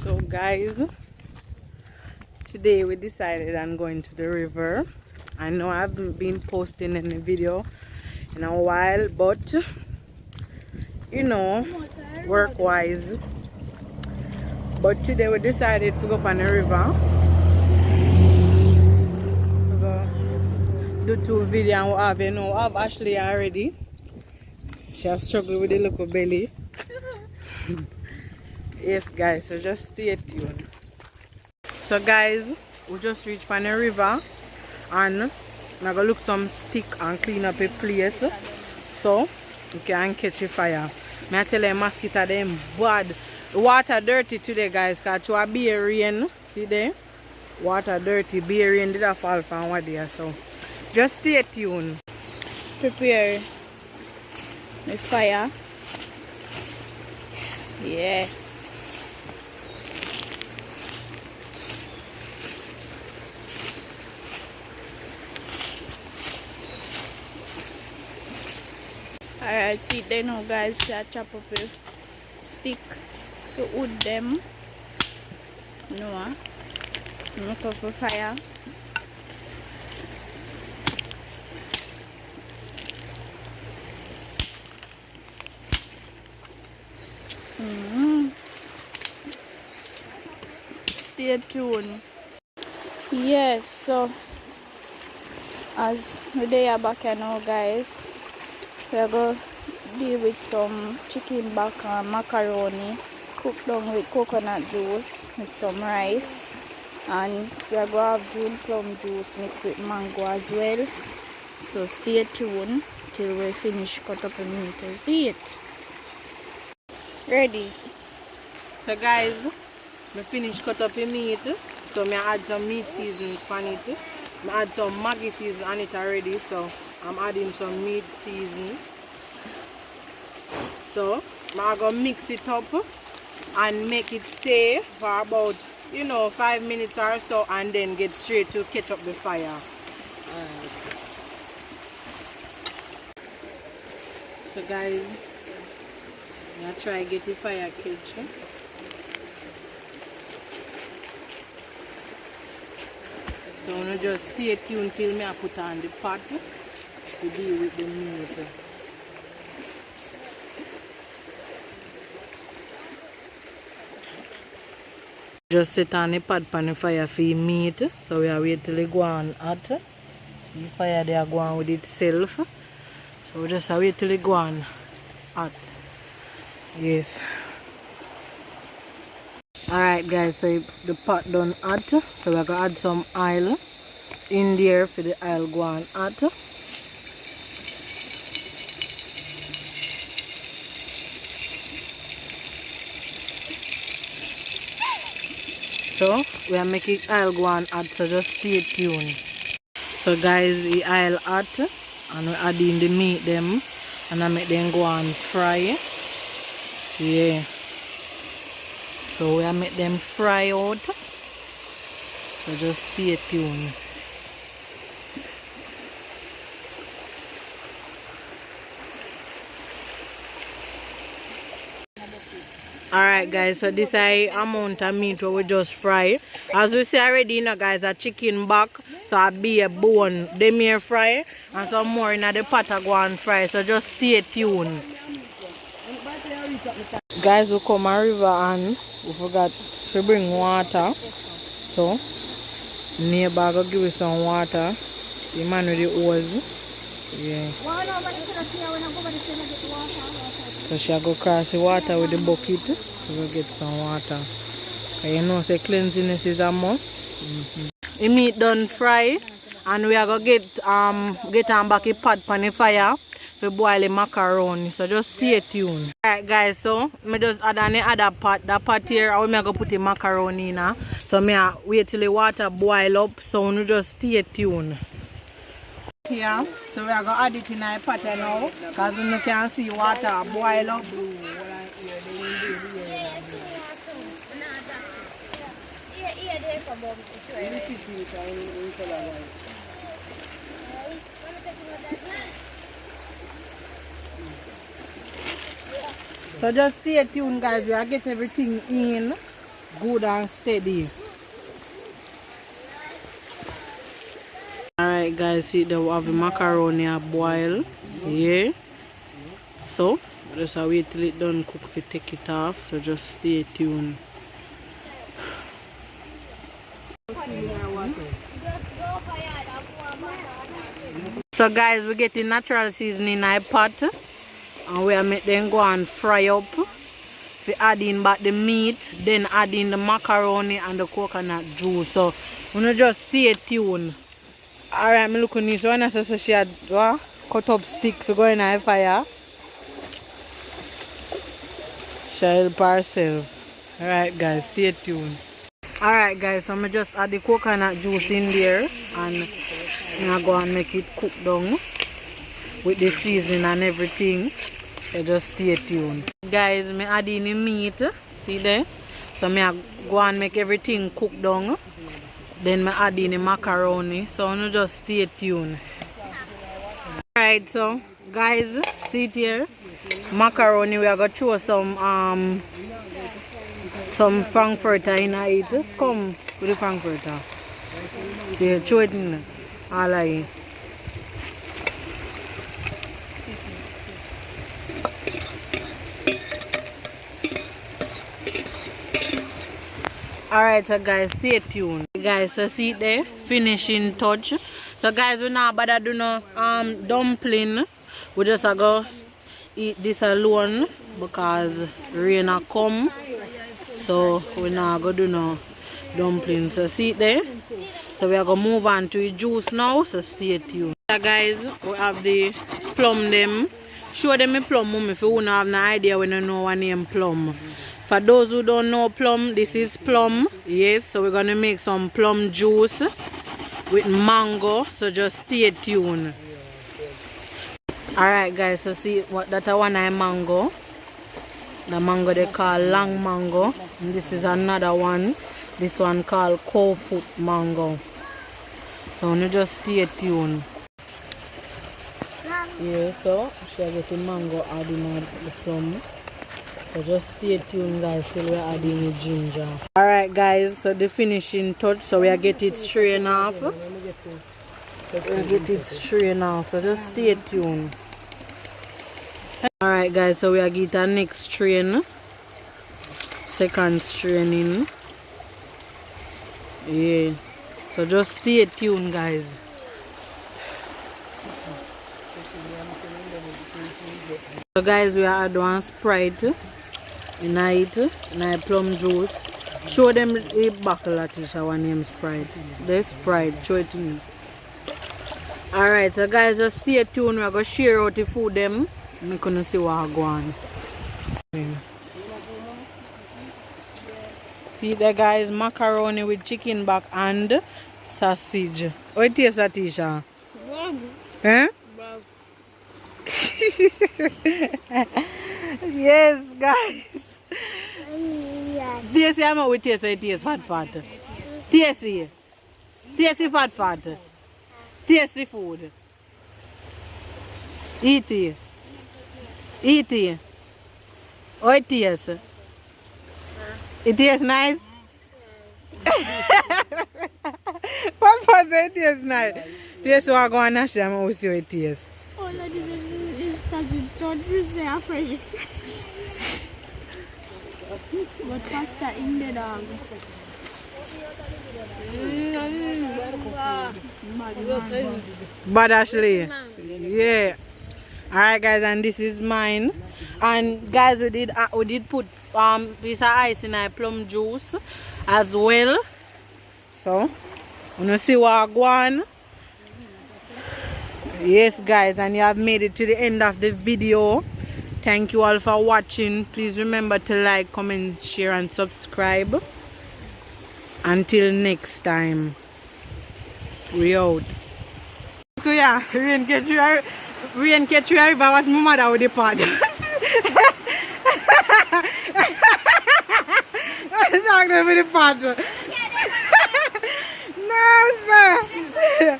So guys, today we decided I'm going to the river. I know I haven't been posting any video in a while, but you know, work wise. But today we decided to go up on the river. We go do two videos and we have, you know, we have Ashley already. She has struggled with the little belly. Yes guys, so just stay tuned. So guys, we just reached on the river and I'm gonna look some stick and clean up a place so we can catch a fire. I tell you, mosquito them bad. The water dirty today guys, because it was bare rain today. Water dirty, bare rain did fall from what there, so just stay tuned. Prepare the fire. Yeah. Alright, see they know guys, I chop up a stick to wood them. No, make up a fire. Stay tuned. Yes, so as we are back here now guys, we are going to deal with some chicken back and macaroni cooked down with coconut juice with some rice, and we are going to have June plum juice mixed with mango as well. So stay tuned till we finish cut up the meat and see it. Ready? So guys, I finished cut up the meat. So I add some meat seasoning on it. I add some Maggi seasoning on it already. So I'm adding some meat seasoning. So I'm going to mix it up and make it stay for about, you know, 5 minutes or so, and then get straight to catch up the fire. So guys, I'm going to try to get the fire catch. So I'm going to just stay tuned till I put on the pot to deal with the meat. Just set on the pot on the fire for the meat. So we are wait till it go on hot. See the fire there go on with itself. So we just wait till it go on hot. Yes. Alright guys, so the pot done hot. So we're gonna add some oil in there for the oil go on hot. So we are making oil go on hot, so just stay tuned. So guys, the oil hot and we add in the meat them and I make them go on fry. Yeah. So we are make them fry out. So just stay tuned. Alright guys, so this is amount of meat we just fry. As we see already, you know guys, a chicken back, so a be a bone, them here fry, and some more in the pot go and fry, so just stay tuned. Guys, we come a river and we forgot to bring water, so neighbor go give us some water, the man with the hose. Yeah. So she'll go cross the water with the bucket to get some water. And you know, say cleanliness is a must. The meat done fry, and we are gonna get on back a pot on the fire to boil the macaroni. So just stay tuned. Alright guys, so I just add on the other pot. That pot here, I'm gonna put the macaroni in. So I wait till the water boil up. So we just stay tuned. Here, so we are going to add it in our pot now, because you can see water boil up. So just stay tuned guys, we will get everything in. good and steady. Alright guys, see they have the macaroni a boil. Yeah. So just wait till it done cook to take it off. So just stay tuned. So guys, we get the natural seasoning in a pot and we make them go and fry up. We add in back the meat, then add in the macaroni and the coconut juice. So we just stay tuned. Alright, I'm looking at this one. I said she had cut up stick for going on fire. She help herself. Alright guys, stay tuned. Alright guys, so I just add the coconut juice in there and I go and make it cook down with the seasoning and everything. So just stay tuned. Guys, I add in the meat. See there? So I go and make everything cook down. Then I add in the macaroni. So I just stay tuned. Alright, so guys, see it here. Macaroni, we are going to throw some frankfurter in it. Come with the frankfurter. Yeah, throw it in. All right. Alright, so guys, stay tuned. Guys, so see it there, finishing touch. So guys, we now bother do no dumpling. We just go eat this alone because rain a come. So we now go do no dumpling. So see it there. So we are gonna move on to the juice now. So stay tuned. So guys, we have the plum them. Show them the plum mum if you don't have no idea when you know one name plum. For those who don't know plum, this is plum. Yes, so we're gonna make some plum juice with mango. So just stay tuned. Alright guys, so see what that one I mango. The mango they call long mango. And this is another one. This one called cow foot mango. So you just stay tuned. Yeah, so she'll get the mango adding the plum. So just stay tuned guys till we're adding the ginger. Alright guys, so the finishing touch, so we are getting it strained off. We'll get it strained off, so just stay tuned. Alright guys, so we are getting our next strain. Second straining. Yeah. So just stay tuned guys. So guys, we are adding one Sprite in it, plum juice. Show them the bottle that is our name Sprite. The Sprite, show it to me. Alright, so guys, just stay tuned. We're going to share out the food them. I'm going to see what I go on. See there guys, macaroni with chicken back and sausage. How it tastes, Atisha? Eh? Yes guys. Tasty, I'm with taste, so it tastes fat. Tasty. Tasty fat. Tasty food. Eat it. Eat it. Oh, it tastes. It tastes nice. What was it tastes nice? Taste what I go on and share with you it tastes. Oh, that is don't you say a fresh. But pasta in the dog. But Ashley, yeah. Alright guys, and this is mine. And guys, we did put piece of ice in our plum juice as well. So, you wanna see what I go on? Yes guys, and you have made it to the end of the video. Thank you all for watching. Please remember to like, comment, share and subscribe. Until next time, we out. So yeah, rain catch you but what my mother with the pod. Talking with the pod. No sir.